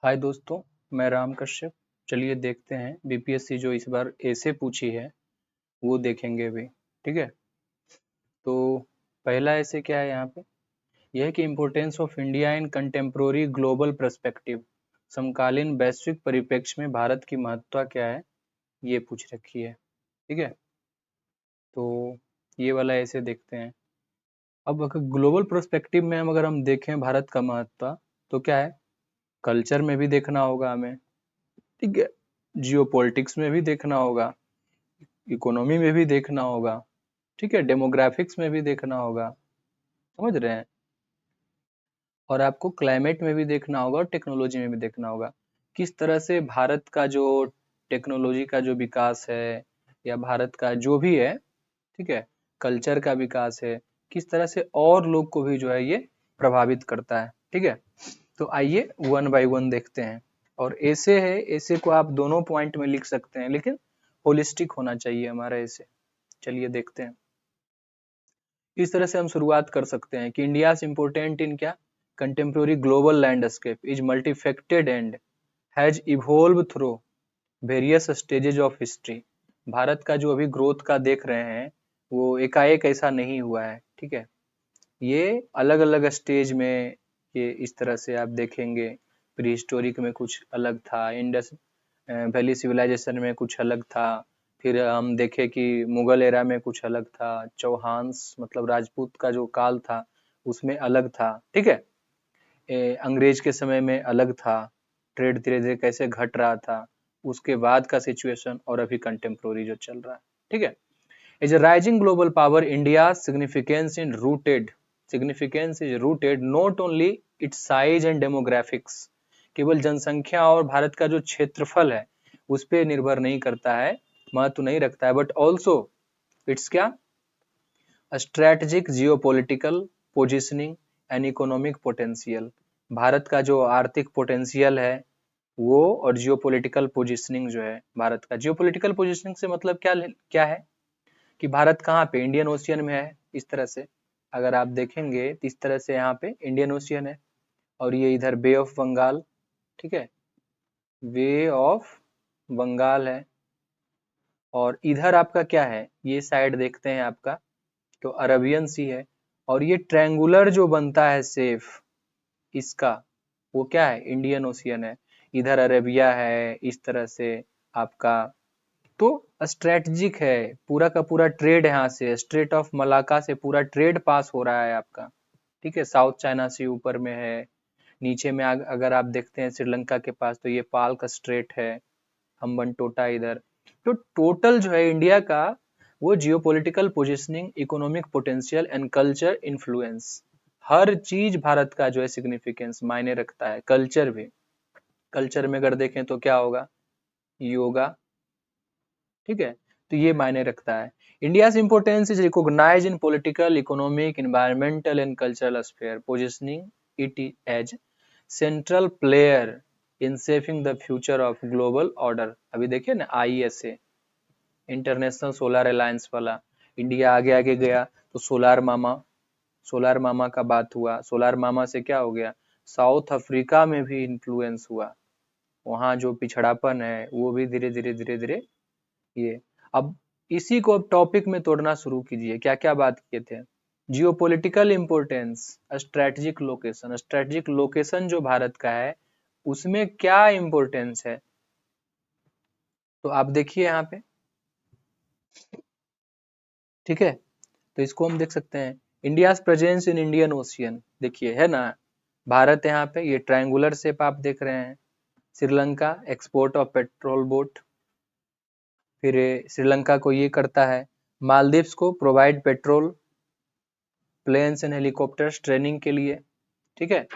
हाय दोस्तों, मैं राम कश्यप। चलिए देखते हैं बीपीएससी जो इस बार ऐसे पूछी है वो देखेंगे भी। ठीक है, तो पहला ऐसे क्या है यहाँ पे, यह है कि importance of India in contemporary global perspective. समकालीन वैश्विक परिप्रेक्ष्य में भारत की महत्ता क्या है, ये पूछ रखी है। ठीक है, तो ये वाला ऐसे देखते हैं। अब अगर ग्लोबल पर्सपेक्टिव में हम देखें भारत का महत्ता, तो क्या है, कल्चर में भी देखना होगा हमें। ठीक है, जियो पॉलिटिक्स में भी देखना होगा, इकोनॉमी में भी देखना होगा। ठीक है, डेमोग्राफिक्स में भी देखना होगा, समझ रहे हैं, और आपको क्लाइमेट में भी देखना होगा और टेक्नोलॉजी में भी देखना होगा। किस तरह से भारत का जो टेक्नोलॉजी का जो विकास है, या भारत का जो भी है, ठीक है, कल्चर का विकास है, किस तरह से और लोग को भी जो है ये प्रभावित करता है। ठीक है, तो आइए वन बाय वन देखते हैं। और ऐसे है, ऐसे को आप दोनों पॉइंट में लिख सकते हैं, लेकिन होलिस्टिक होना चाहिए हमारा ऐसे। चलिए देखते हैं। इस तरह से हम शुरुआत कर सकते हैं कि इंडिया इम्पोर्टेंट इन क्या, contemporary global landscape is multifaceted and has evolve through various stages of history. Bharat का जो अभी ग्रोथ का देख रहे हैं वो एकाएक ऐसा नहीं हुआ है। ठीक है, ये अलग अलग स्टेज में, ये इस तरह से आप देखेंगे। प्री हिस्टोरिक में कुछ अलग था, इंडस वैली सिविलाइजेशन में कुछ अलग था, फिर हम देखे कि मुगल एरा में कुछ अलग था, चौहान्स मतलब राजपूत का जो काल था उसमें अलग था। ठीक है, अंग्रेज के समय में अलग था, ट्रेड धीरे धीरे कैसे घट रहा था, उसके बाद का सिचुएशन, और अभी कंटेम्प्रोरी जो चल रहा है। ठीक है, is a rising global power. India's significance is rooted not only its size and demographics. केवल जनसंख्या और भारत का जो क्षेत्रफल है उस पे निर्भर नहीं करता है, महत्व नहीं रखता है, बट ऑल्सो इट्स क्या, strategic geopolitical positioning and economic potential. Bharat का जो आर्थिक पोटेंशियल है वो, और जियोपॉलिटिकल पोजिशनिंग जो है भारत का, जियोपॉलिटिकल पोजिशनिंग से मतलब क्या क्या है कि भारत कहाँ पे, इंडियन ओशियन में है। इस तरह से अगर आप देखेंगे तो इस तरह से यहाँ पे इंडियन ओशियन है, और ये इधर बे ऑफ बंगाल, ठीक है, बे ऑफ बंगाल है, और इधर आपका क्या है, ये साइड देखते हैं आपका तो अरबियन सी है, और ये ट्रायंगुलर जो बनता है सेफ इसका, वो क्या है, इंडियन ओशियन है। इधर अरेबिया है, इस तरह से आपका, तो स्ट्रेटजिक है, पूरा का पूरा ट्रेड यहाँ से स्ट्रेट ऑफ मलाका से पूरा ट्रेड पास हो रहा है आपका। ठीक है, साउथ चाइना सी ऊपर में है, नीचे में अगर आप देखते हैं श्रीलंका के पास तो ये पाल का स्ट्रेट है, हम्बनटोटा इधर। तो टोटल जो है इंडिया का वो geopolitical positioning, economic potential and culture influence, हर चीज भारत का जो है सिग्निफिकेंस मायने रखता है। कल्चर भी, कल्चर में अगर देखें तो क्या होगा, योगा। ठीक है, तो ये मायने रखता है। India's importance is recognised in political, economic, environmental and cultural sphere, positioning it as central player in shaping the future of global order. अभी देखिए ना, आईएसए, इंटरनेशनल सोलर अलायंस वाला, इंडिया आगे आगे गया तो सोलार मामा, सोलार मामा का बात हुआ, सोलार मामा से क्या हो गया, साउथ अफ्रीका में भी इन्फ्लुएंस हुआ, वहां जो पिछड़ापन है वो भी धीरे धीरे धीरे धीरे ये। अब इसी को अब टॉपिक में तोड़ना शुरू कीजिए, क्या क्या बात किए थे। Geopolitical importance, strategic location, strategic location जो भारत का है उसमें क्या इंपोर्टेंस है, तो आप देखिए यहाँ पे। ठीक है, तो इसको हम देख सकते हैं, India presence in Indian ocean, देखिए है ना, भारत यहाँ पे ये ट्रायंगुलर शेप आप देख रहे हैं। Sri Lanka export of patrol boat, फिर श्रीलंका को ये करता है। मालदीव्स को provide patrol planes and helicopters training के लिए। ठीक है,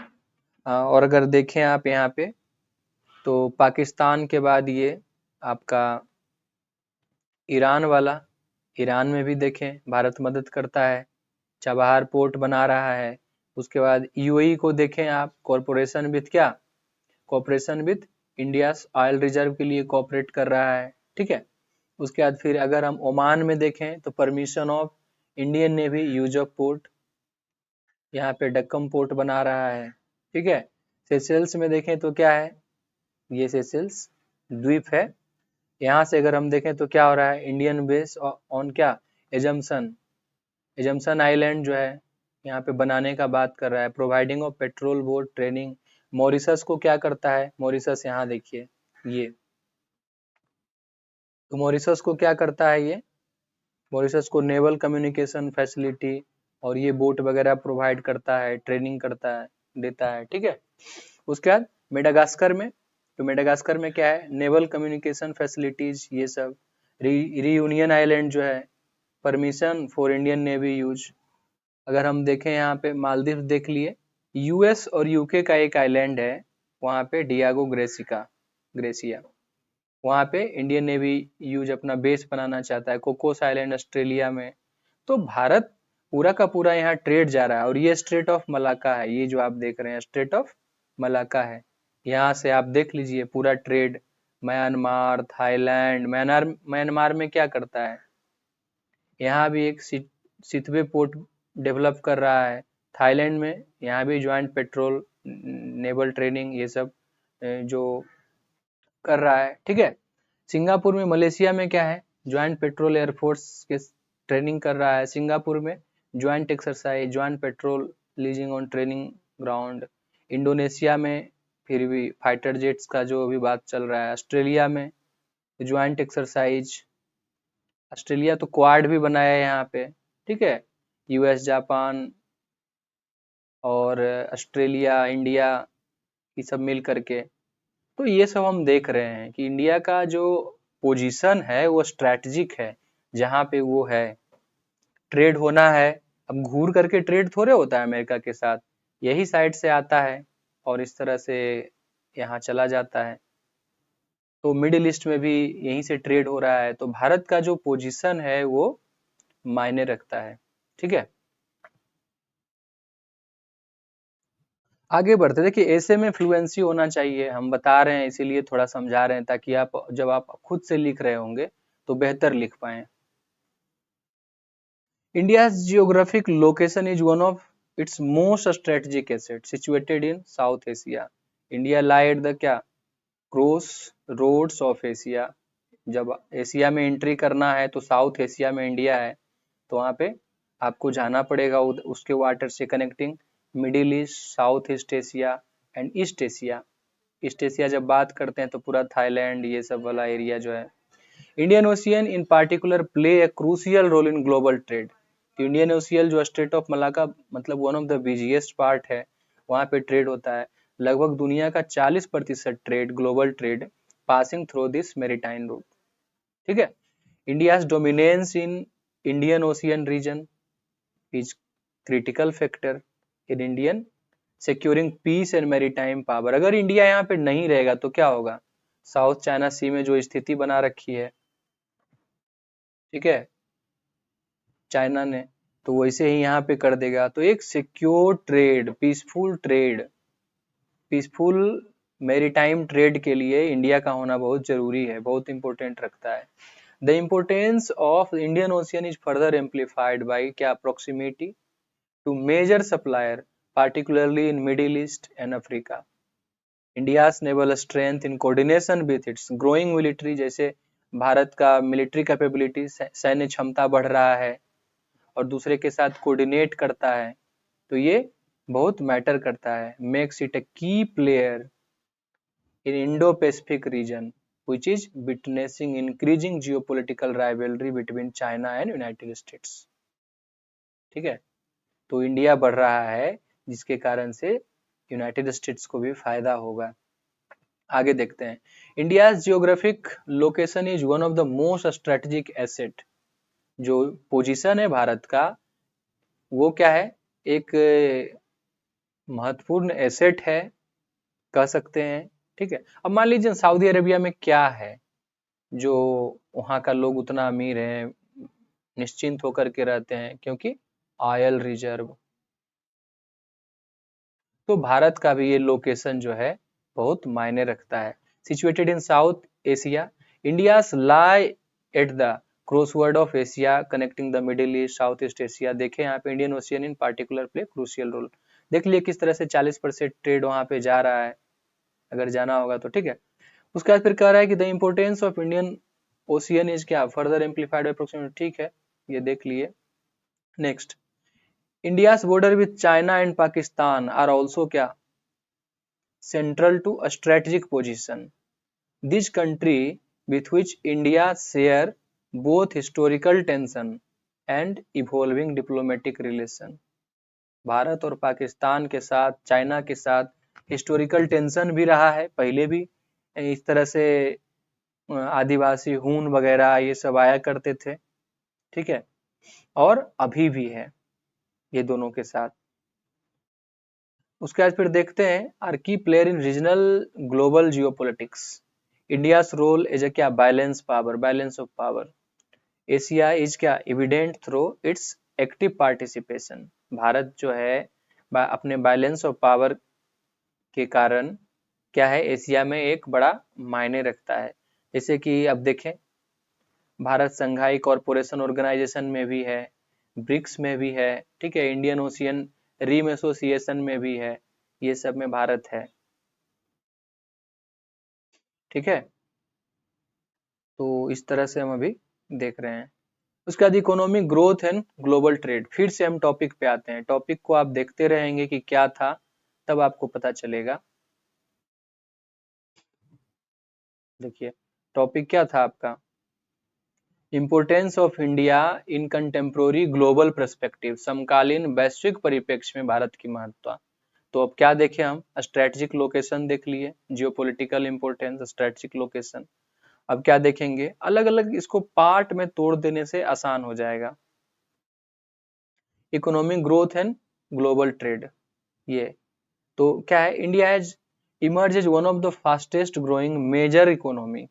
और अगर देखें आप यहाँ पे तो पाकिस्तान के बाद ये आपका ईरान वाला, ईरान में भी देखें भारत मदद करता है, चाबहार पोर्ट बना रहा है। उसके बाद यूएई को देखें आप, कॉरपोरेशन विथ क्या, cooperation with India oil reserve के लिए कॉपरेट कर रहा है। ठीक है, उसके बाद फिर अगर हम ओमान में देखें तो permission of Indian navy use of port, यहाँ पे डक्कम पोर्ट बना रहा है। ठीक है, सेशेल्स में देखें तो क्या है, ये सेशेल्स द्वीप है। यहाँ से अगर हम देखें तो क्या हो रहा है, इंडियन बेस ऑन क्या, एजम्पशन, एजम्पशन आइलैंड जो है यहाँ पे बनाने का बात कर रहा है। Providing of patrol boat training. Mauritius को क्या करता है, मॉरिशस यहाँ देखिए ये, तो मॉरिशस को क्या करता है ये, मॉरिशस को नेवल कम्युनिकेशन फैसिलिटी और ये बोट वगैरह प्रोवाइड करता है, ट्रेनिंग करता है, देता है, ठीक है। उसके बाद मेडागास्कर में, तो मेडागास्कर में क्या है, नेवल कम्युनिकेशन फैसिलिटीज ये सब। रीयूनियन आइलैंड जो है, permission for Indian navy use. अगर हम देखें यहाँ पे मालदीव देख लिए, यूएस और यूके का एक आइलैंड है वहाँ पे, डियागो ग्रेसिका, ग्रेसिया, वहाँ पे इंडियन नेवी यूज अपना बेस बनाना चाहता है। कोकोस आइलैंड ऑस्ट्रेलिया में। तो भारत पूरा का पूरा यहाँ ट्रेड जा रहा है। और ये स्ट्रेट ऑफ मलाका है, ये जो आप देख रहे हैं स्ट्रेट ऑफ मलाका है, यहाँ से आप देख लीजिए पूरा ट्रेड। म्यांमार, थाईलैंड, म्यांमार में क्या करता है, यहाँ भी एक सितवे पोर्ट डेवलप कर रहा है। थाईलैंड में यहाँ भी ज्वाइंट पेट्रोल नेवल ट्रेनिंग ये सब जो कर रहा है, ठीक है। सिंगापुर में, मलेशिया में क्या है, ज्वाइंट पेट्रोल एयरफोर्स के ट्रेनिंग कर रहा है। सिंगापुर में joint exercise, joint patrol leasing on training ground. Indonesia में फिर भी फाइटर जेट्स का जो अभी बात चल रहा है। ऑस्ट्रेलिया में ज्वाइंट एक्सरसाइज, ऑस्ट्रेलिया तो क्वाड भी बनाया है यहाँ पे, ठीक है, यूएस, जापान और ऑस्ट्रेलिया, इंडिया, ये सब मिल करके। तो ये सब हम देख रहे हैं कि इंडिया का जो पोजीशन है वो स्ट्रैटेजिक है, जहाँ पे वो है, ट्रेड होना है। अब घूर करके ट्रेड थोड़े होता है अमेरिका के साथ, यही साइड से आता है और इस तरह से यहाँ चला जाता है। तो मिडिल ईस्ट में भी यहीं से ट्रेड हो रहा है। तो भारत का जो पोजीशन है वो मायने रखता है, ठीक है। आगे बढ़ते, देखिए ऐसे में फ्लुएंसी होना चाहिए, हम बता रहे हैं इसीलिए थोड़ा समझा रहे हैं, ताकि आप जब आप खुद से लिख रहे होंगे तो बेहतर लिख पाए। India's geographic location is one of its most strategic assets situated in South Asia. India lie at the क्या, क्रॉस रोड्स ऑफ एशिया। जब एशिया में एंट्री करना है तो साउथ एशिया में इंडिया है, तो वहाँ पे आपको जाना पड़ेगा उसके वाटर से connecting middle East, South East Asia and east Asia. East Asia जब बात करते हैं तो पूरा थाईलैंड ये सब वाला एरिया जो है। Indian Ocean in particular play a crucial role in global trade. Indian Ocean जो स्ट्रेट ऑफ मलाका मतलब one of the busiest part है, वहाँ पे ट्रेड होता है। लगभग दुनिया का 40% trade, global trade passing through this maritime route, ठीक है। India's dominance in Indian Ocean region is critical factor in Indian securing peace and maritime power. अगर इंडिया यहाँ पे नहीं रहेगा तो क्या होगा, साउथ चाइना सी में जो स्थिति बना रखी है, ठीक है, चाइना ने, तो वैसे ही यहाँ पे कर देगा। तो एक secure trade, peaceful maritime trade के लिए इंडिया का होना बहुत जरूरी है, बहुत इंपॉर्टेंट रखता है। The importance of Indian Ocean is further amplified by क्या, proximity to major supplier particularly in Middle East and Africa. India's naval strength in coordination with its growing military, जैसे भारत का मिलिट्री कैपेबिलिटी, सैन्य क्षमता बढ़ रहा है और दूसरे के साथ कोऑर्डिनेट करता है, तो ये बहुत मैटर करता है। मेक्स इट अ की player in Indo Pacific reason which is witnessing increasing geopolitical rivalry between China and United States, ठीक है। तो इंडिया बढ़ रहा है जिसके कारण से यूनाइटेड स्टेट्स को भी फायदा होगा। आगे देखते हैं, India geographic location is one of the most strategic asset. जो पोजीशन है भारत का वो क्या है, एक महत्वपूर्ण एसेट है कह सकते हैं, ठीक है। अब मान लीजिए सऊदी अरेबिया में क्या है जो वहां का लोग उतना अमीर है, निश्चिंत होकर के रहते हैं, क्योंकि ऑयल रिजर्व। तो भारत का भी ये लोकेशन जो है बहुत मायने रखता है। Situated in South Asia, India's lie at the crossword of Asia connecting the Middle East, South East Asia. देखें यहाँ पे Indian Ocean in particular play crucial role. देख लिए किस तरह से 40% ट्रेड वहां पे जा रहा है, अगर जाना होगा तो, ठीक है। उसके बाद फिर कह रहा है कि the importance of Indian Ocean is क्या, फर्दर एम्पलीफाइड बाय प्रॉक्सिमिटी, ठीक है ये देख लिए। Next, India's border with China and Pakistan are also क्या, central to a strategic position. This country with which India share both historical tension and evolving diplomatic relation. Bharat और पाकिस्तान के साथ, चाइना के साथ हिस्टोरिकल टेंशन भी रहा है, पहले भी इस तरह से आदिवासी हून वगैरह ये सब आया करते थे, ठीक है, और अभी भी है ये दोनों के साथ। उसके बाद फिर देखते हैं are key player in regional global geopolitics, India's role as a क्या, balance power, balance of power. Asia is क्या, evident through its active participation. Bharat जो है अपने बैलेंस ऑफ पावर के कारण क्या है, एशिया में एक बड़ा मायने रखता है। जैसे कि अब देखें, भारत संघाई कॉरपोरेशन ऑर्गेनाइजेशन में भी है, ब्रिक्स में भी है, ठीक है, इंडियन ओशियन रिम एसोसिएशन में भी है, ये सब में भारत है, ठीक है। तो इस तरह से हम अभी देख रहे हैं। उसके बाद economic growth and global trade, फिर से हम टॉपिक पे आते हैं। टॉपिक को आप देखते रहेंगे कि क्या था, तब आपको पता चलेगा। देखिए टॉपिक क्या था आपका, importance of India in contemporary global perspective, समकालीन वैश्विक परिप्रेक्ष्य में भारत की महत्ता। तो अब क्या देखें हम, स्ट्रेटेजिक लोकेशन देख लिए, जियोपॉलिटिकल इंपोर्टेंस, स्ट्रेटेजिक लोकेशन। अब क्या देखेंगे, अलग अलग इसको पार्ट में तोड़ देने से आसान हो जाएगा। Economic growth and global trade, ये तो क्या है, India as emerge as one of the fastest growing major economy,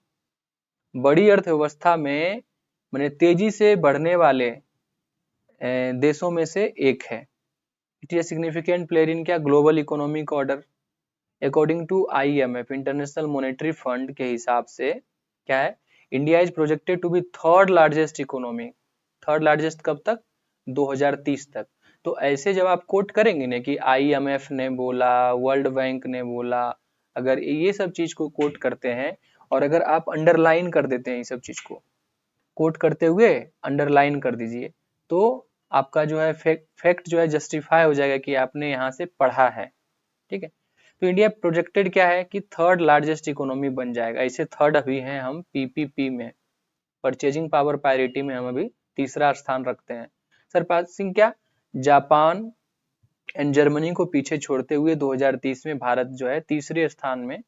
बड़ी अर्थव्यवस्था में मैंने तेजी से बढ़ने वाले देशों में से एक है। It is significant player in क्या, global economic order. According to IMF, international monetary fund के हिसाब से क्या है, India is projected to be third largest economy. Third largest कब तक, 2030 तक। तो ऐसे जब आप कोट करेंगे ना कि आईएमएफ ने बोला, वर्ल्ड बैंक ने बोला, अगर ये सब चीज को कोट करते हैं और अगर आप अंडरलाइन कर देते हैं, ये सब चीज को कोट करते हुए अंडरलाइन कर दीजिए, तो आपका जो है फैक्ट जो है जस्टिफाई हो जाएगा कि आपने यहाँ से पढ़ा है, ठीक है। तो इंडिया प्रोजेक्टेड क्या है कि थर्ड लार्जेस्ट इकोनॉमी बन जाएगा। ऐसे थर्ड अभी हैं हम पीपीपी में, परचेजिंग पावर पैरिटी में हम अभी तीसरा स्थान रखते हैं। सरपासिंग क्या, जापान एंड जर्मनी को पीछे छोड़ते हुए 2030 में भारत जो है तीसरे स्थान में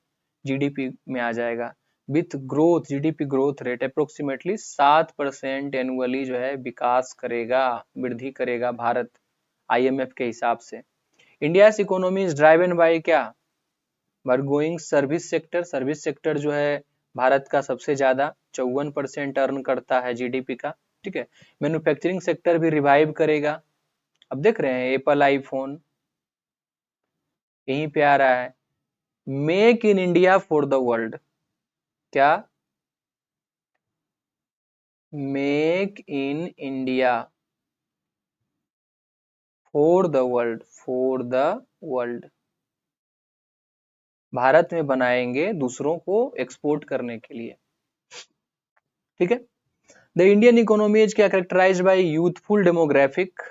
जीडीपी में आ जाएगा। With growth, GDP growth rate approximately 7% annually जो है विकास करेगा, वृद्धि करेगा भारत आईएमएफ के हिसाब से। India economy is driven by क्या, going service sector. Service sector जो है भारत का सबसे ज्यादा 54% अर्न करता है जीडीपी का, ठीक है। मैन्युफैक्चरिंग सेक्टर भी रिवाइव करेगा। अब देख रहे हैं एप्पल आईफोन यहीं पे आ रहा है, make in India for the world, क्या, make in India for the world, for the world, Bharat में बनाएंगे दूसरों को एक्सपोर्ट करने के लिए, ठीक है। द इंडियन इकोनॉमी इज क्या, characterised by youthful demographic,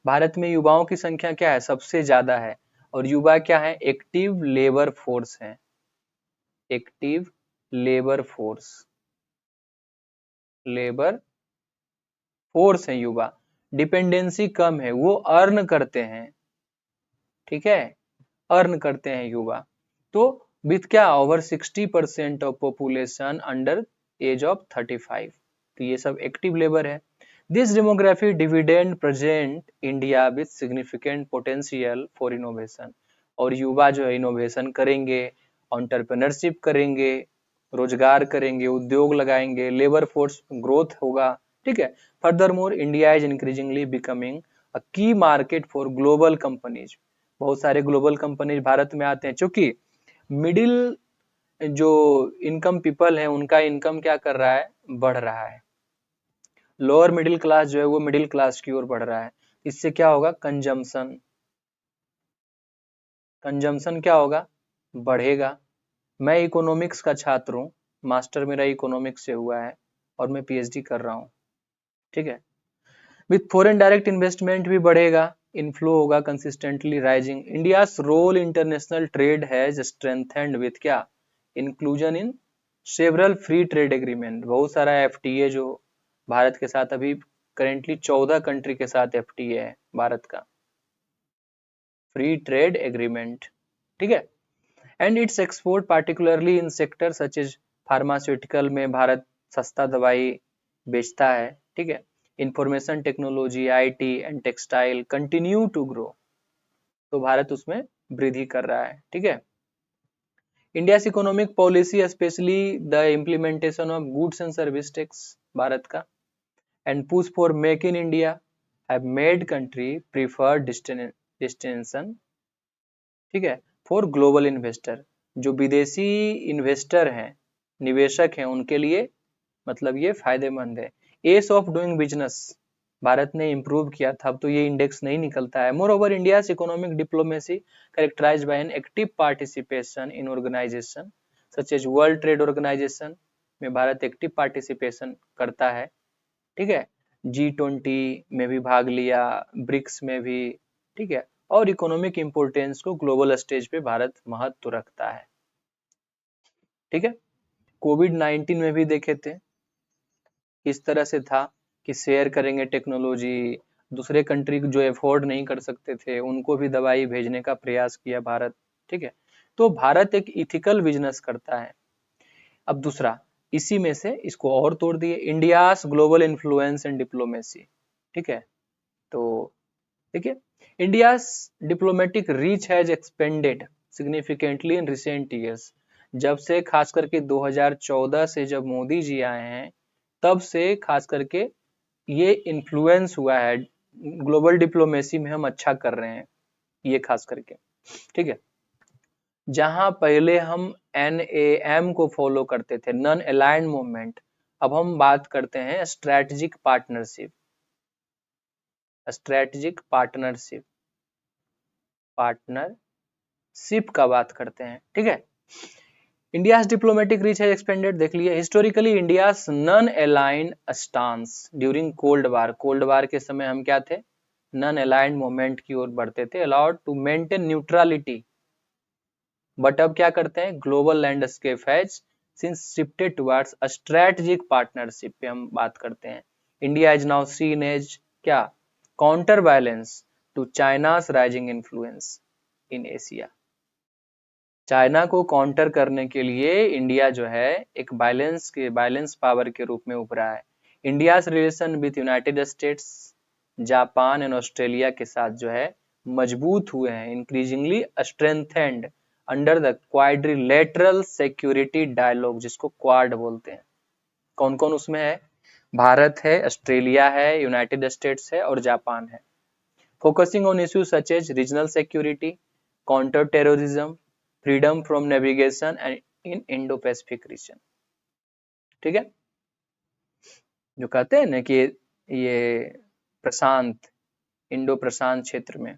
Bharat में युवाओं की संख्या क्या है, सबसे ज्यादा है, और युवा क्या है, एक्टिव लेबर फोर्स है, active labour force, labour force है युवा। डिपेंडेंसी कम है, वो अर्न करते हैं, ठीक है, अर्न करते हैं युवा। तो विथ क्या, over 60% of population under as of 35, तो ये सब एक्टिव लेबर है। This demography dividend present India with significant potential for innovation, और युवा जो है इनोवेशन करेंगे, एंटरप्रेन्योरशिप करेंगे, रोजगार करेंगे, उद्योग लगाएंगे, लेबर फोर्स ग्रोथ होगा, ठीक है। Further more India is increasingly becoming a की मार्केट फॉर ग्लोबल कंपनीज, बहुत सारे ग्लोबल कंपनीज भारत में आते हैं, क्योंकि मिडिल जो इनकम पीपल है उनका इनकम क्या कर रहा है, बढ़ रहा है। लोअर मिडिल क्लास जो है वो मिडिल क्लास की ओर बढ़ रहा है। इससे क्या होगा, कंजम्पशन, कंजम्पशन क्या होगा, बढ़ेगा, मैं इकोनॉमिक्स का छात्र हूँ, मास्टर मेरा इकोनॉमिक्स से हुआ है और मैं पीएचडी कर रहा हूँ। ठीक है। विथ फॉरेन डायरेक्ट इन्वेस्टमेंट भी बढ़ेगा, इनफ्लो होगा consistently rising. India's role international trade has strengthened with क्या, inclusion in several free trade agreement. बहुत सारा एफटीए जो भारत के साथ अभी करेंटली 14 कंट्री के साथ एफटीए है भारत का, फ्री ट्रेड एग्रीमेंट। ठीक है। And its export particularly in sector such as pharmaceutical में भारत सस्ता दवाई बेचता है। ठीक है। Information technology, IT and textile continue to grow, तो भारत उसमें वृद्धि कर रहा है। ठीक है। India's economic policy specially the implementation of goods and service tax Bharat का and push for make in India have made country preferred destination. ठीक है, फॉर ग्लोबल इन्वेस्टर, जो विदेशी इन्वेस्टर हैं, निवेशक हैं, उनके लिए मतलब ये फायदेमंद है। S of doing business Bharat ने इंप्रूव किया था, अब तो ये इंडेक्स नहीं निकलता है। Moreover India's economic diplomacy characterised by an active participation in organisation such as world trade organisation में भारत एक्टिव पार्टिसिपेशन करता है। ठीक है। G20 में भी भाग लिया, ब्रिक्स में भी। ठीक है। और इकोनॉमिक इंपोर्टेंस को ग्लोबल स्टेज पे भारत महत्व रखता है। ठीक है। कोविड-19 में भी देखे थे किस तरह से था कि शेयर करेंगे टेक्नोलॉजी, दूसरे कंट्री जो अफोर्ड नहीं कर सकते थे उनको भी दवाई भेजने का प्रयास किया भारत। ठीक है। तो भारत एक इथिकल बिजनेस करता है। अब दूसरा, इसी में से इसको और तोड़ दिए, India's global influence and diplomacy. ठीक है। तो देखिए, India's diplomatic reach has expanded significantly in recent years. जब से खास करके 2014 से जब मोदी जी आए हैं, तब से खास करके ये इन्फ्लुएंस हुआ है, ग्लोबल डिप्लोमेसी में हम अच्छा कर रहे हैं ये खास करके। ठीक है। जहां पहले हम NAM को फॉलो करते थे, नॉन अलाइंड मूवमेंट, अब हम बात करते हैं strategic partnership, strategic partnership, partnership का बात करते हैं। ठीक है। इंडियाज डिप्लोमेटिक रीच है एक्सपेंडेड, देख लिया। Historically India's non aligned stance during cold war, cold war के समय हम क्या थे, नॉन अलाइंड मूवमेंट की ओर बढ़ते थे, allowed to maintain neutrality. But अब क्या करते हैं, global landscape has since shifted towards a strategic partnership पे हम बात करते हैं। India is now seen as क्या, counter balance to China's rising influence in Asia. China को काउंटर करने के लिए इंडिया जो है एक बैलेंस पावर के रूप में उभरा है। India's relation with United States, Japan and Australia के साथ जो है मजबूत हुए हैं, increasingly strengthened under the quadrilateral security dialogue, जिसको क्वाड बोलते हैं। कौन कौन उसमें है, भारत है, ऑस्ट्रेलिया है, यूनाइटेड स्टेट्स है और जापान है। Focusing on issues such as regional security, counter terrorism, freedom from navigation and in Indo Pacific region. ठीक है। जो कहते हैं ना कि ये प्रशांत, इंडो प्रशांत क्षेत्र में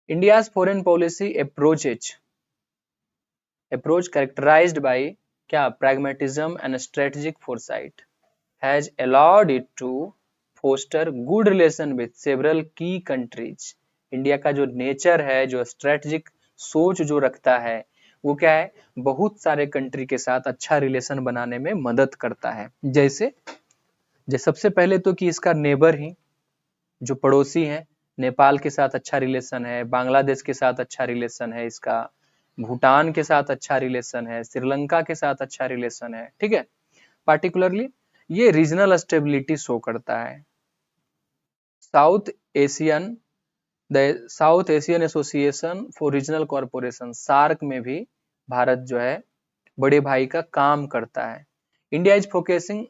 India's foreign policy approach characterised by क्या, pragmatism and strategic foresight has allowed it to foster good relation with several key countries। India का जो नेचर है, जो स्ट्रेटेजिक सोच जो रखता है, वो क्या है, बहुत सारे कंट्री के साथ अच्छा रिलेशन बनाने में मदद करता है। जैसे सबसे पहले तो कि इसका नेबर ही, जो पड़ोसी हैं, नेपाल के साथ अच्छा रिलेशन है, बांग्लादेश के साथ अच्छा रिलेशन है इसका, भूटान के साथ अच्छा रिलेशन है, श्रीलंका के साथ अच्छा रिलेशन है। ठीक है। पार्टिकुलरली ये रीजनल स्टेबिलिटी शो करता है। South Asian the South Asian Association for Regional Corporation, SAARC में भी भारत जो है बड़े भाई का काम करता है। India is focusing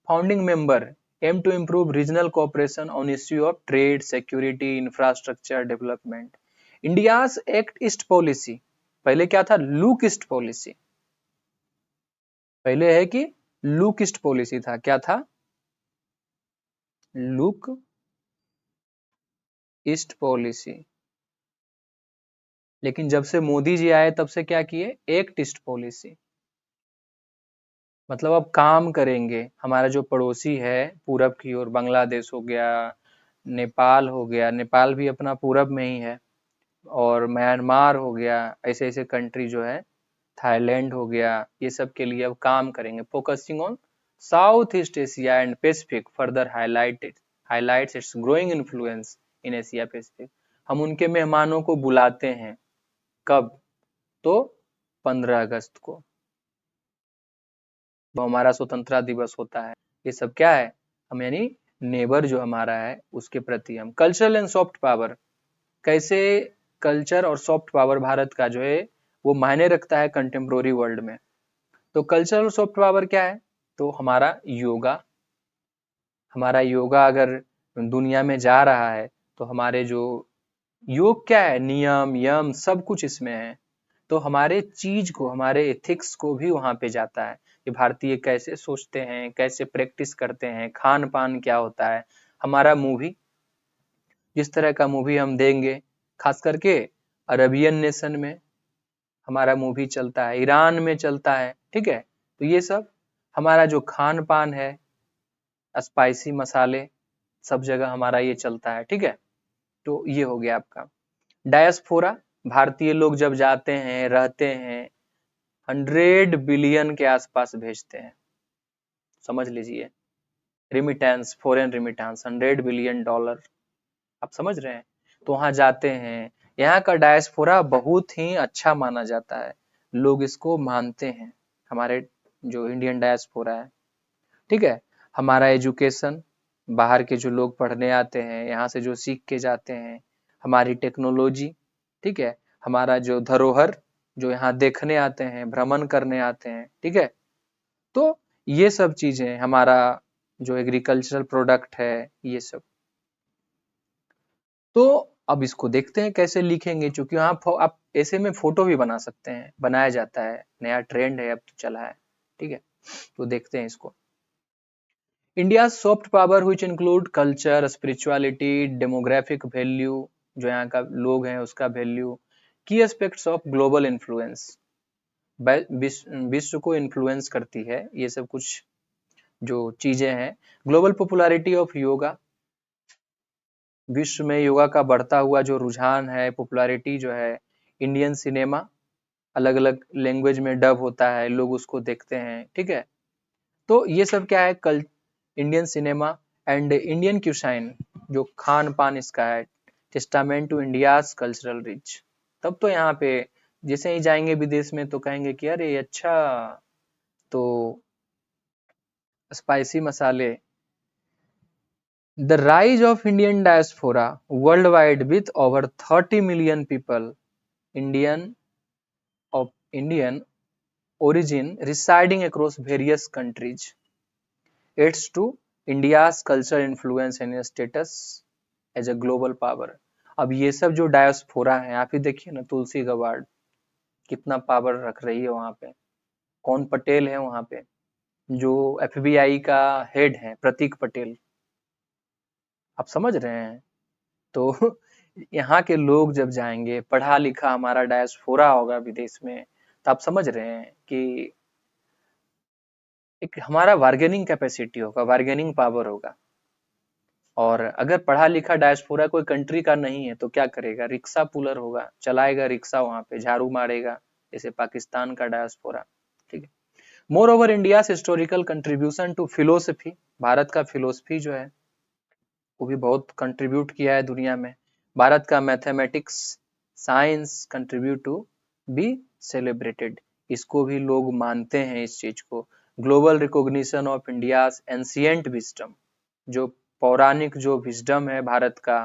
founding member aim to improve regional cooperation on issue of trade, security, infrastructure development. India's act east policy, पहले क्या था, लुक ईस्ट पॉलिसी, पहले है कि लुक ईस्ट पॉलिसी था, क्या था, लुक ईस्ट पॉलिसी। लेकिन जब से मोदी जी आए तब से क्या किए, एक टिस्ट पॉलिसी, मतलब अब काम करेंगे। हमारा जो पड़ोसी है पूरब की ओर, बांग्लादेश हो गया, नेपाल हो गया, नेपाल भी अपना पूरब में ही है, और म्यांमार हो गया, ऐसे ऐसे कंट्री जो है, थाईलैंड हो गया, ये सब के लिए अब काम करेंगे। Focusing on south East Asia and Pacific further highlights it's growing influence in Asia Pacific. हम उनके मेहमानों को बुलाते हैं, कब, तो 15 अगस्त को, वो हमारा स्वतंत्रता दिवस होता है। ये सब क्या है, हम यानी नेबर जो हमारा है उसके प्रति हम। कल्चरल एंड सॉफ्ट पावर, कैसे कल्चर और सॉफ्ट पावर भारत का जो है वो मायने रखता है कंटेम्प्रोरी वर्ल्ड में। तो कल्चर और सॉफ्ट पावर क्या है, तो हमारा योगा, हमारा योगा अगर दुनिया में जा रहा है तो हमारे जो योग क्या है, नियम यम सब कुछ इसमें है। तो हमारे चीज को, हमारे एथिक्स को भी वहां पे जाता है कि भारतीय कैसे सोचते हैं, कैसे प्रैक्टिस करते हैं, खान पान क्या होता है। हमारा मूवी, जिस तरह का मूवी हम देंगे, खास करके अरबियन नेशन में हमारा मूवी चलता है, ईरान में चलता है, ठीक है। तो ये सब हमारा जो खान पान है, स्पाइसी मसाले, सब जगह हमारा ये चलता है, ठीक है। तो ये हो गया आपका डायस्पोरा। भारतीय लोग जब जाते हैं, रहते हैं, 100 बिलियन के आसपास भेजते हैं, समझ लीजिए। रिमिटेंस, फॉरेन रिमिटेंस, $100 बिलियन, आप समझ रहे हैं। तो वहां जाते हैं, यहाँ का डायस्पोरा बहुत ही अच्छा माना जाता है, लोग इसको मानते हैं, हमारे जो इंडियन डायस्पोरा है, ठीक है। हमारा एजुकेशन, बाहर के जो लोग पढ़ने आते हैं, यहाँ से जो सीख के जाते हैं, हमारी टेक्नोलॉजी, ठीक है, हमारा जो धरोहर, जो यहाँ देखने आते हैं, भ्रमण करने आते हैं, ठीक है। तो ये सब चीजें, हमारा जो एग्रीकल्चरल प्रोडक्ट है, ये सब। तो अब इसको देखते हैं कैसे लिखेंगे, क्योंकि आप ऐसे में फोटो भी बना सकते हैं, बनाया जाता है, नया ट्रेंड है अब तो चला है, ठीक है। तो देखते हैं इसको। India soft power which include culture, spirituality, demographic value, जो यहाँ का लोग हैं उसका वैल्यू, की एस्पेक्ट्स ऑफ ग्लोबल इन्फ्लुएंस, विश्व को इन्फ्लुएंस करती है, ये सब कुछ जो चीजें हैं। ग्लोबल पॉपुलैरिटी ऑफ योगा, विश्व में योगा का बढ़ता हुआ जो रुझान है, पॉपुलैरिटी जो है। इंडियन सिनेमा, अलग अलग लैंग्वेज में डब होता है, लोग उसको देखते हैं, ठीक है। तो ये सब क्या है, कल Indian cinema and Indian cuisine, जो खान पान इसका है, testament to India's cultural rich. तब तो यहाँ पे जैसे ही जाएंगे विदेश में तो कहेंगे कि अरे अच्छा, तो स्पाइसी मसाले। The rise of Indian diaspora world wide with over 30 million people Indian of Indian origin residing across various countries adds to India's cultural influence and status as a global power। अब ये सब जो diaspora है, आप ही देखिए ना, तुलसी गवाड़ कितना power रख रही है वहां पे। कौन पटेल है वहां पे, जो एफबीआई का हेड है, प्रतीक पटेल, आप समझ रहे हैं। तो यहाँ के लोग जब जाएंगे, पढ़ा लिखा हमारा डायस्पोरा होगा विदेश में, तो आप समझ रहे हैं कि एक हमारा बार्गेनिंग कैपेसिटी होगा, बार्गेनिंग पावर होगा। और अगर पढ़ा लिखा डायस्पोरा कोई कंट्री का नहीं है तो क्या करेगा, रिक्शा पुलर होगा, चलाएगा रिक्शा, वहां पे झाड़ू मारेगा, जैसे पाकिस्तान का डायस्पोरा, ठीक है। Moreover India historical contribution to philosophy, Bharat का फिलोसफी जो है वो भी बहुत कंट्रीब्यूट किया है दुनिया में। भारत का mathematics, science contribute to be celebrated, इसको भी लोग मानते हैं इस चीज को। Global recognition of India's ancient wisdom, जो पौराणिक जो विजडम है भारत का,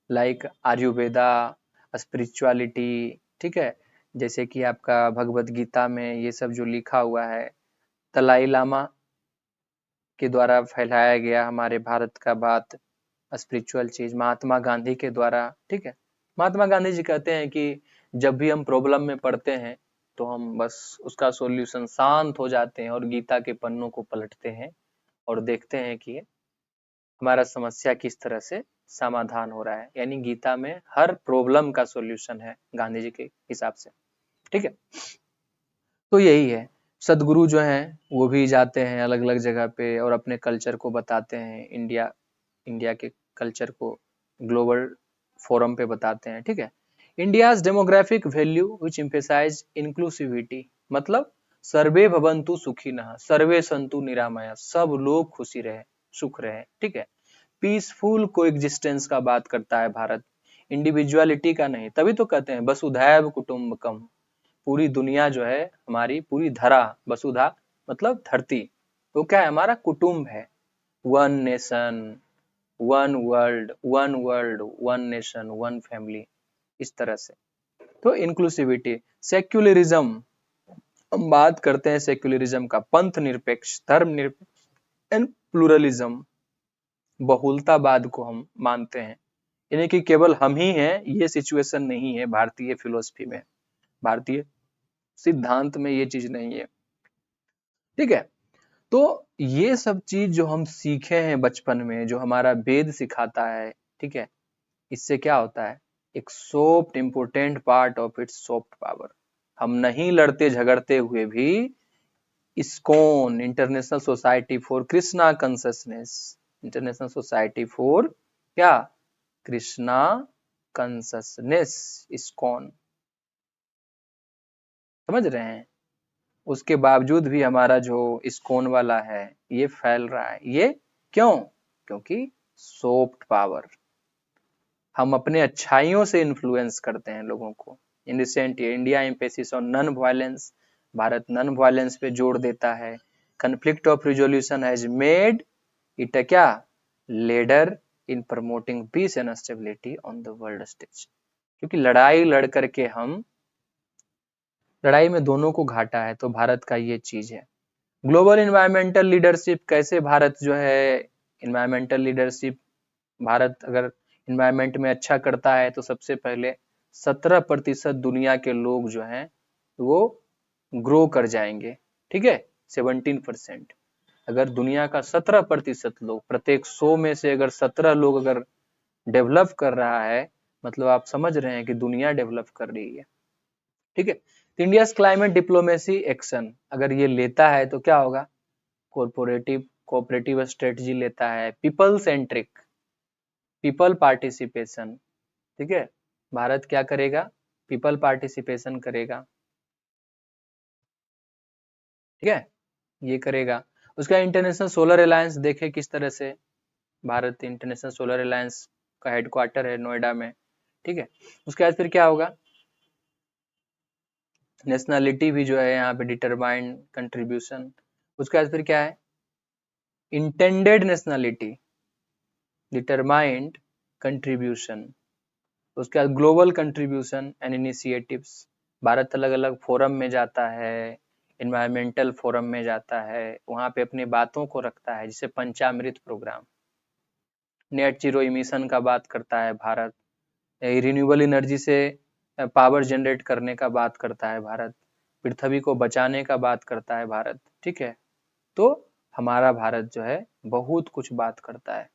लाइक आयुर्वेदा, स्पिरिचुअलिटी, ठीक है, जैसे कि आपका भगवत गीता में ये सब जो लिखा हुआ है, दलाई लामा के द्वारा फैलाया गया हमारे भारत का बात, स्पिरिचुअल चीज महात्मा गांधी के द्वारा, ठीक है। महात्मा गांधी जी कहते हैं कि जब भी हम प्रॉब्लम में पड़ते हैं तो हम बस उसका सॉल्यूशन, शांत हो जाते हैं और गीता के पन्नों को पलटते हैं और देखते हैं कि हमारा समस्या किस तरह से समाधान हो रहा है, यानी गीता में हर प्रॉब्लम का सॉल्यूशन है गांधी जी के हिसाब से। ठीक है, तो यही है, सदगुरु जो हैं वो भी जाते हैं अलग अलग जगह पे और अपने कल्चर को बताते हैं, इंडिया इंडिया के कल्चर को ग्लोबल फोरम पे बताते हैं। ठीक है, India's demographic value which emphasise inclusivity, मतलब सर्वे भवन्तु सुखिनः, सर्वे सन्तु निरामया, सब लोग खुशी रहे, सुख रहे। ठीक है, पीसफुल कोएग्जिस्टेंस का बात करता है भारत, इंडिविजुअलिटी का नहीं, तभी तो कहते हैं वसुधैव कुटुम्बकम, पूरी दुनिया जो है हमारी, पूरी धरा, वसुधा मतलब धरती, तो क्या है, हमारा कुटुंब है, one nation one world one nation one family, इस तरह से। तो इंक्लूसिविटी, सेक्युलरिज्म, हम बात करते हैं सेक्युलरिज्म का, पंथ निरपेक्ष, धर्म निरपेक्ष एंड प्लूरलिज्म, बहुलतावाद को हम मानते हैं, यानी कि केवल हम ही हैं, ये सिचुएशन नहीं है भारतीय फिलोसफी में, भारतीय सिद्धांत में ये चीज नहीं है। ठीक है, तो ये सब चीज जो हम सीखे हैं बचपन में, जो हमारा वेद सिखाता है, ठीक है, इससे क्या होता है, एक soft important part of its soft power, हम नहीं लड़ते झगड़ते हुए भी ISKCON, international society for Krishna consciousness, international society for क्या, कृष्णा कंससनेस, इस्कॉन, समझ रहे हैं, उसके बावजूद भी हमारा जो इस्कॉन वाला है ये फैल रहा है, ये क्यों, क्योंकि सॉफ्ट पावर, हम अपने अच्छाइयों से इन्फ्लुएंस करते हैं लोगों को। In recent year India emphasis on non violence, Bharat non violence पे जोर देता है, conflict of resolution has made it a क्या, leader in promoting peace and stability on the world stage, क्योंकि लड़ाई लड़ करके हम, लड़ाई में दोनों को घाटा है, तो भारत का ये चीज है। ग्लोबल इन्वायरमेंटल लीडरशिप, कैसे भारत जो है इन्वायरमेंटल लीडरशिप, भारत अगर इन्वायरमेंट में अच्छा करता है तो सबसे पहले 17% दुनिया के लोग जो हैं वो ग्रो कर जाएंगे। ठीक है, 17%, अगर दुनिया का 17% लोग, प्रत्येक 100 में से अगर 17 लोग अगर डेवलप कर रहा है, मतलब आप समझ रहे हैं कि दुनिया डेवलप कर रही है। ठीक है, इंडिया क्लाइमेट डिप्लोमेसी एक्शन अगर ये लेता है तो क्या होगा, कॉर्पोरेटिव कोऑपरेटिव स्ट्रेटजी लेता है, पीपल सेंट्रिक, पीपल पार्टिसिपेशन। ठीक है, भारत क्या करेगा, पीपल पार्टिसिपेशन करेगा। ठीक है, ये करेगा। उसका इंटरनेशनल सोलर अलायंस देखे किस तरह से, भारत इंटरनेशनल सोलर अलायंस का हेडक्वार्टर है नोएडा में। ठीक है, उसके बाद फिर क्या होगा, नेशनलिटी भी जो है यहाँ पे डिटरमाइंड कंट्रीब्यूशन। उसके बाद फिर क्या है, इंटेंडेड नेशनलिटी डिटरमाइंड कंट्रीब्यूशन। उसके बाद global contribution and initiatives, Bharat अलग अलग फोरम में जाता है, इन्वायरमेंटल फोरम में जाता है, वहां पे अपनी बातों को रखता है, जिसे पंचामृत प्रोग्राम, नेट जीरो इमिशन का बात करता है भारत, रिन्यूएबल एनर्जी से पावर जनरेट करने का बात करता है भारत, पृथ्वी को बचाने का बात करता है भारत। ठीक है, तो हमारा भारत जो है बहुत कुछ बात करता है,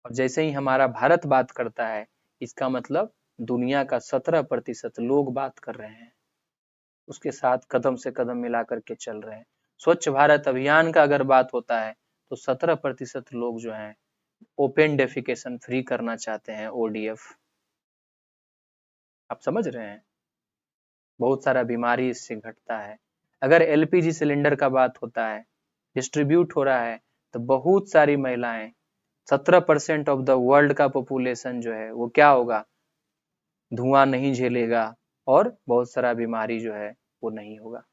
और जैसे ही हमारा भारत बात करता है, इसका मतलब दुनिया का 17% लोग बात कर रहे हैं, उसके साथ कदम से कदम मिला करके चल रहे हैं। स्वच्छ भारत अभियान का अगर बात होता है तो 17% लोग जो हैं ओपन डेफिकेशन फ्री करना चाहते हैं, ओडीएफ, आप समझ रहे हैं, बहुत सारा बीमारी इससे घटता है। अगर एलपीजी सिलेंडर का बात होता है, डिस्ट्रीब्यूट हो रहा है, तो बहुत सारी महिलाएं, 17% ऑफ द वर्ल्ड का पॉपुलेशन जो है वो क्या होगा, धुआं नहीं झेलेगा, और बहुत सारा बीमारी जो है वो नहीं होगा।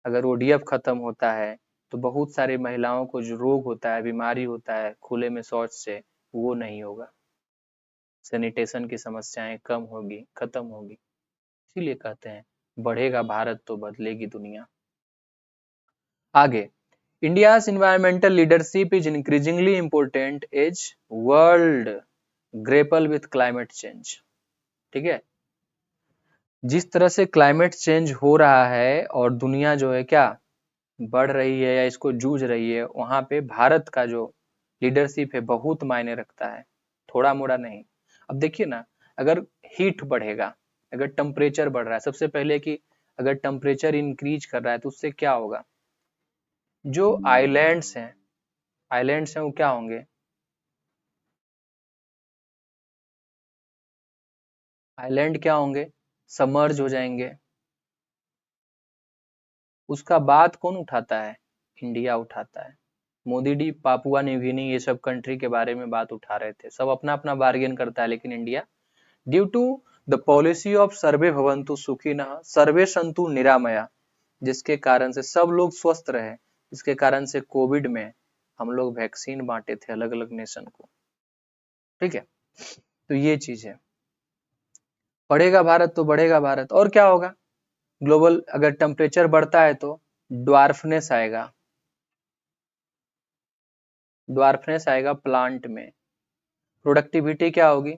अगर ओडीएफ खत्म होता है तो बहुत सारी महिलाओं को जो रोग होता है, बीमारी होता है खुले में शौच से, वो नहीं होगा, सैनिटेशन की समस्याएं कम होगी, खत्म होगी। इसीलिए कहते हैं बढ़ेगा भारत तो बदलेगी दुनिया। आगे, India's environmental leadership is increasingly important as world grapple with climate change. ठीक है, जिस तरह से क्लाइमेट चेंज हो रहा है और दुनिया जो है क्या बढ़ रही है या इसको जूझ रही है, वहां पे भारत का जो लीडरशिप है, बहुत मायने रखता है, थोड़ा मोड़ा नहीं। अब देखिए ना, अगर हीट बढ़ेगा, अगर टेम्परेचर बढ़ रहा है, सबसे पहले कि अगर टेम्परेचर इंक्रीज कर रहा है तो उससे क्या होगा, जो आइलैंड्स हैं वो क्या होंगे, आइलैंड क्या होंगे, सबमर्ज हो जाएंगे। उसका बात कौन उठाता है, इंडिया उठाता है। Modi D Papua New Guinea ये सब कंट्री के बारे में बात उठा रहे थे, सब अपना अपना बार्गेन करता है, लेकिन India due to the policy of सर्वे भवंतु सुखिनः सर्वे संतु निरामया, जिसके कारण से सब लोग स्वस्थ रहे, जिसके कारण से कोविड में हम लोग वैक्सीन बांटे थे अलग अलग नेशन को। ठीक है, तो ये चीज है, बढ़ेगा भारत तो बढ़ेगा भारत, और क्या होगा, ग्लोबल अगर टेम्परेचर बढ़ता है तो ड्वार्फनेस आएगा, ड्वार्फनेस आएगा प्लांट में, प्रोडक्टिविटी क्या होगी,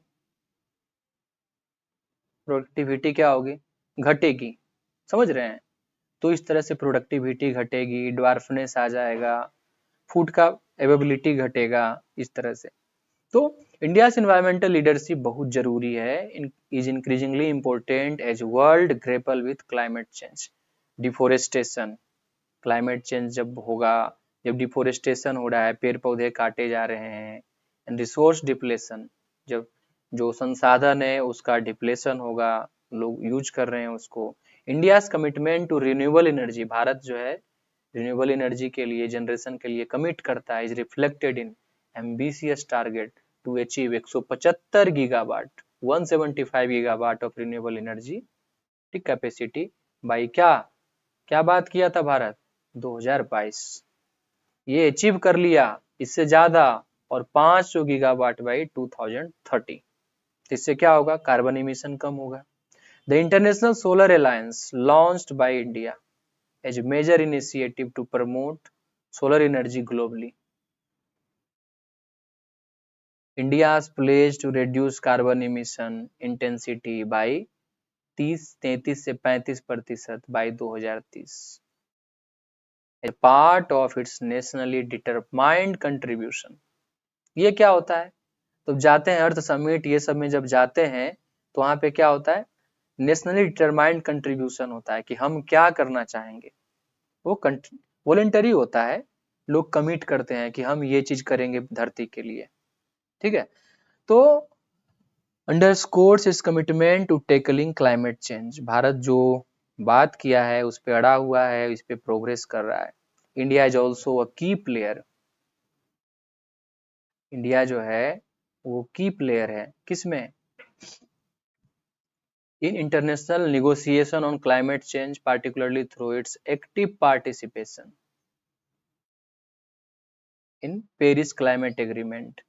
प्रोडक्टिविटी क्या होगी, घटेगी, समझ रहे हैं। तो इस तरह से प्रोडक्टिविटी घटेगी, ड्वार्फनेस आ जाएगा, फूड का अवेबिलिटी घटेगा, इस तरह से। तो इंडियाज एनवायरमेंटल लीडरशिप बहुत जरूरी है, is increasingly important as world grapple with climate change, deforestation, climate change जब होगा, जब डिफोरेस्टेशन हो रहा है, पेड़ पौधे काटे जा रहे हैं, एंड रिसोर्स डिप्लेशन, जब जो संसाधन है उसका डिप्लेशन होगा, लोग यूज कर रहे हैं उसको। India's commitment to renewable energy, Bharat जो है रिन्यूएबल एनर्जी के लिए, जनरेशन के लिए कमिट करता है, is reflected in ambitious target to achieve 175 gigawatt, 175 gigawatt of renewable energy capacity by क्या, क्या बात किया था भारत, 2022, ये अचीव कर लिया, इससे ज्यादा, और 500 गीगावाट बाई 2030। इससे क्या होगा, कार्बन इमिशन कम होगा। The International Solar Alliance launched by India as major initiative to promote solar energy globally, India pledge to reduce carbon emission intensity by 33 से 35% by 2030, a part of its nationally determined contribution. ये क्या होता है, तो जाते हैं अर्थ summit ये सब में जब जाते हैं तो वहां पे क्या होता है, नेशनली डिटरमाइंड कंट्रीब्यूशन होता है कि हम क्या करना चाहेंगे, वो वॉलेंटरी होता है, लोग कमिट करते हैं कि हम ये चीज करेंगे धरती के लिए। ठीक है, तो underscores its commitment to tackling climate change, Bharat जो बात किया है उस पे अड़ा हुआ है, इस पे प्रोग्रेस कर रहा है। इंडिया इज ऑल्सो अ की प्लेयर, इंडिया जो है वो की प्लेयर है किसमें, in international negotiation on climate change, particularly through its active participation in Paris Climate Agreement.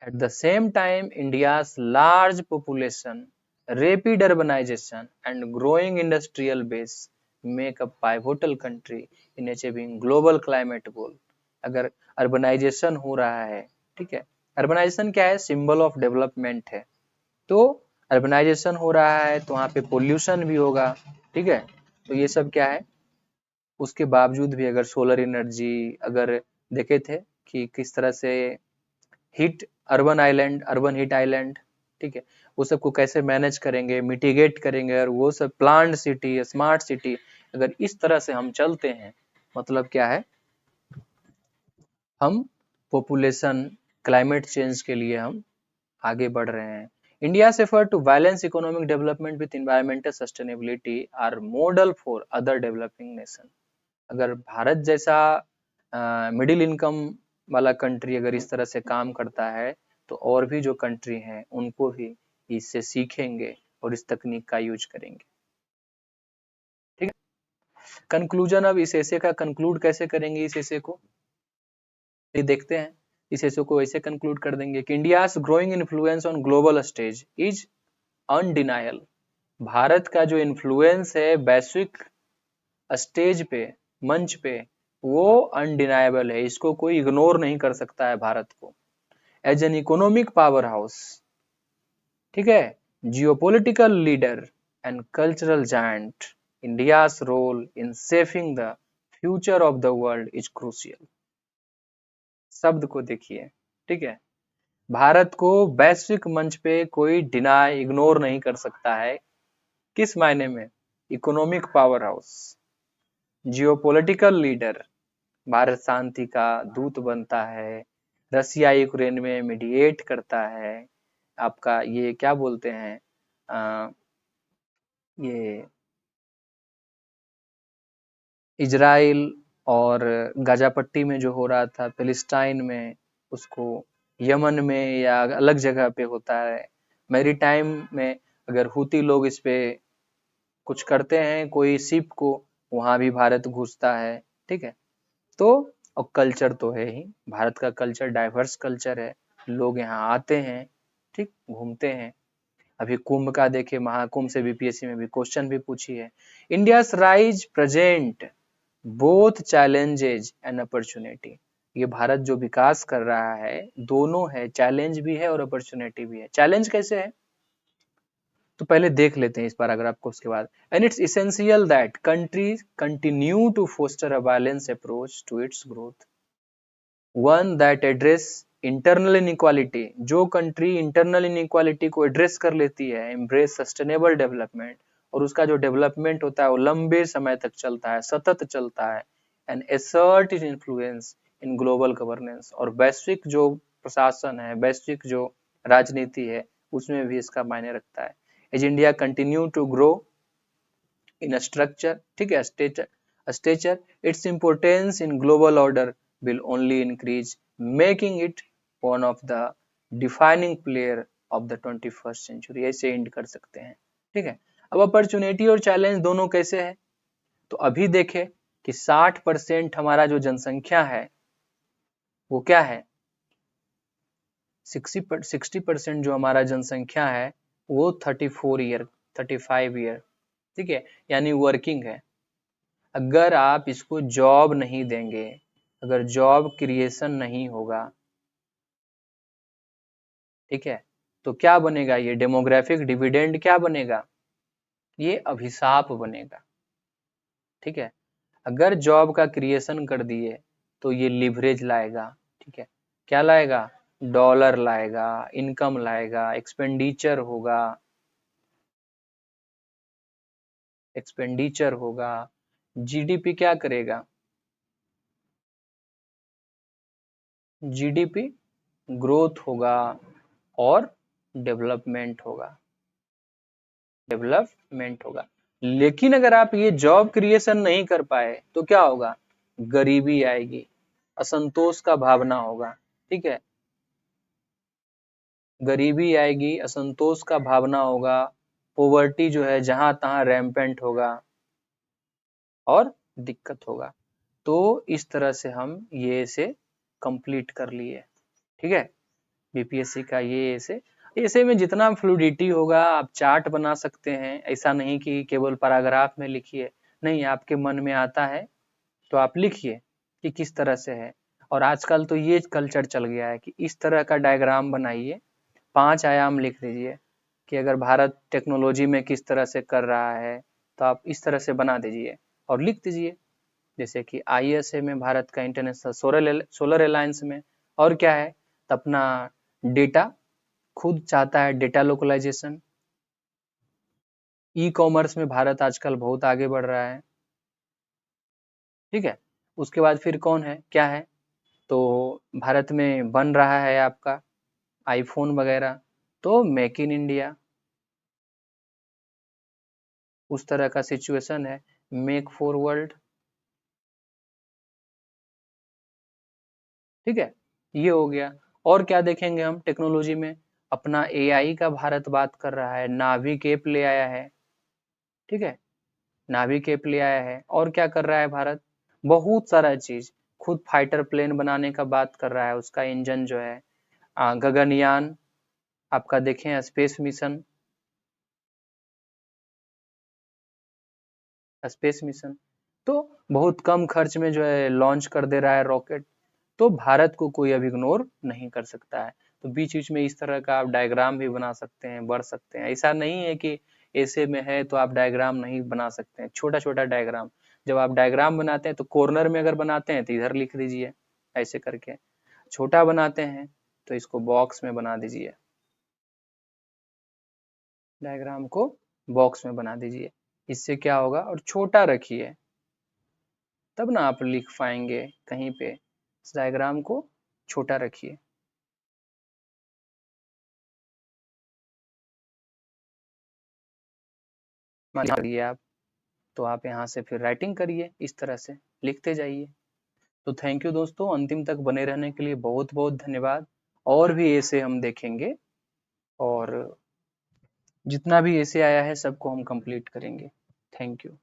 At the same time, India's large population, rapid urbanization, and growing industrial base make a pivotal country in achieving global climate goal. अगर urbanisation हो रहा है, ठीक है, urbanisation क्या है, symbol of development है, तो अर्बनाइजेशन हो रहा है तो वहाँ पे पोल्यूशन भी होगा। ठीक है, तो ये सब क्या है, उसके बावजूद भी अगर सोलर एनर्जी, अगर देखे थे कि किस तरह से heat, urban island, urban heat island, ठीक है, वो सबको कैसे मैनेज करेंगे, मिटिगेट करेंगे, और वो सब प्लांट सिटी, स्मार्ट सिटी, अगर इस तरह से हम चलते हैं, मतलब क्या है, हम पॉपुलेशन क्लाइमेट चेंज के लिए हम आगे बढ़ रहे हैं। India's effort to balance economic development with environmental sustainability are model for other developing nation. अगर भारत जैसा मिडिल इनकम वाला कंट्री अगर इस तरह से काम करता है तो और भी जो कंट्री हैं उनको भी इससे सीखेंगे और इस तकनीक का यूज करेंगे। ठीक है, कंक्लूजन, अब इस ऐसे का कंक्लूड कैसे करेंगे, इस ऐसे को ये देखते हैं। इस ऐसे को ऐसे कंक्लूड कर देंगे कि India's growing influence on global stage is undeniable, Bharat का जो इन्फ्लुएंस है वैश्विक स्टेज पे, मंच पे, वो अनडिनाएबल है, इसको कोई इग्नोर नहीं कर सकता है भारत को। As an economic power house, ठीक है, geopolitical leader and cultural giant, India's role in shaping the future of the world is crucial. शब्द को देखिए, ठीक है। भारत को वैश्विक मंच पे कोई डिनाई इग्नोर नहीं कर सकता है। किस मायने में? Economic power house, geopolitical leader, Bharat शांति का दूत बनता है, रसिया यूक्रेन में मीडिएट करता है, आपका ये क्या बोलते हैं, आ, ये इजराइल और गाजा पट्टी में जो हो रहा था, फिलिस्टाइन में, उसको यमन में या अलग जगह पे होता है, मैरीटाइम में अगर हुती लोग इस पे कुछ करते हैं कोई शिप को, वहां भी भारत घुसता है, ठीक है। तो और कल्चर तो है ही, भारत का कल्चर डाइवर्स कल्चर है, लोग यहाँ आते हैं, ठीक, घूमते हैं। अभी कुंभ का देखे, महाकुंभ से बीपीएससी में भी क्वेश्चन भी पूछी है। India rise present both challenges and opportunity. ये भारत जो विकास कर रहा है, दोनों है, चैलेंज भी है और अपॉर्चुनिटी भी है। चैलेंज कैसे है, तो पहले देख लेते हैं इस पैराग्राफ को, उसके बाद and it's essential that countries continue to foster a balance approach to its growth, one that address internal inequality, जो कंट्री इंटरनल इनइक्वालिटी को एड्रेस कर लेती है, एम्ब्रेस सस्टेनेबल डेवलपमेंट, और उसका जो डेवलपमेंट होता है वो लंबे समय तक चलता है, सतत चलता है, and एसर्ट is influence in global governance, और वैश्विक जो प्रशासन है, वैश्विक जो राजनीति है, उसमें भी इसका मायने रखता है। As India continue to grow in structure, ठीक है, stature, its importance in global order will only increase, making it one of the defining player of the 21st century। ऐसे एंड कर सकते हैं, ठीक है। अब अपॉर्चुनिटी और चैलेंज दोनों कैसे है, तो अभी देखे कि 60% हमारा जो जनसंख्या है वो क्या है, 60% जो हमारा जनसंख्या है वो 34 ईयर, 35 ईयर, ठीक है, यानी वर्किंग है। अगर आप इसको जॉब नहीं देंगे, अगर जॉब क्रिएशन नहीं होगा, ठीक है, तो क्या बनेगा, ये डेमोग्राफिक डिविडेंड क्या बनेगा, ये अभिशाप बनेगा, ठीक है। अगर जॉब का क्रिएशन कर दिए तो ये लिवरेज लाएगा, ठीक है, क्या लाएगा, डॉलर लाएगा, इनकम लाएगा, एक्सपेंडिचर होगा, एक्सपेंडिचर होगा, जीडीपी क्या करेगा, जीडीपी ग्रोथ होगा और डेवलपमेंट होगा, डेवलपमेंट होगा। लेकिन अगर आप ये जॉब क्रिएशन नहीं कर पाए तो क्या होगा, गरीबी आएगी, असंतोष का भावना होगा, ठीक है, गरीबी आएगी, असंतोष का भावना होगा, पोवर्टी जो है जहां तहां रैम्पेंट होगा और दिक्कत होगा। तो इस तरह से हम ये इसे कंप्लीट कर लिए, ठीक है। बीपीएससी का ये ऐसे, ऐसे में जितना फ्लूडिटी होगा आप चार्ट बना सकते हैं, ऐसा नहीं कि केवल पैराग्राफ में लिखिए, नहीं, आपके मन में आता है तो आप लिखिए कि किस तरह से है। और आजकल तो ये कल्चर चल गया है कि इस तरह का डायग्राम बनाइए, 5 आयाम लिख दीजिए कि अगर भारत टेक्नोलॉजी में किस तरह से कर रहा है तो आप इस तरह से बना दीजिए और लिख दीजिए, जैसे कि आईएसए में भारत का इंटरनेशनल सोलर अलायंस में, और क्या है, तो अपना डेटा खुद चाहता है, डेटा लोकलाइजेशन, ई कॉमर्स में भारत आजकल बहुत आगे बढ़ रहा है, ठीक है। उसके बाद फिर कौन है, क्या है, तो भारत में बन रहा है आपका आईफोन वगैरह, तो मेक इन इंडिया, उस तरह का सिचुएशन है, मेक फॉर वर्ल्ड, ठीक है, ये हो गया। और क्या देखेंगे हम टेक्नोलॉजी में, अपना एआई का भारत बात कर रहा है, नाविक ऐप ले आया है, ठीक है, नाविक ऐप ले आया है, और क्या कर रहा है भारत, बहुत सारा चीज, खुद फाइटर प्लेन बनाने का बात कर रहा है, उसका इंजन जो है, गगनयान, आपका देखें स्पेस मिशन, स्पेस मिशन, तो बहुत कम खर्च में जो है लॉन्च कर दे रहा है रॉकेट, तो भारत को कोई अब इग्नोर नहीं कर सकता है। तो बीच बीच में इस तरह का आप डायग्राम भी बना सकते हैं, बढ़ सकते हैं, ऐसा नहीं है कि ऐसे में है तो आप डायग्राम नहीं बना सकते हैं, छोटा छोटा डायग्राम, जब आप डायग्राम बनाते हैं तो कॉर्नर में अगर बनाते हैं तो इधर लिख दीजिए, ऐसे करके। छोटा बनाते हैं तो इसको बॉक्स में बना दीजिए, डायग्राम को बॉक्स में बना दीजिए। इससे क्या होगा, और छोटा रखिए तब ना आप लिख पाएंगे कहीं पे। इस डायग्राम को छोटा रखिए। मान लीजिए आप, तो आप यहाँ से फिर राइटिंग करिए, इस तरह से लिखते जाइए। तो थैंक यू दोस्तों, अंतिम तक बने रहने के लिए बहुत बहुत धन्यवाद। और भी ऐसे हम देखेंगे, और जितना भी ऐसे आया है सबको हम कंप्लीट करेंगे। Thank you.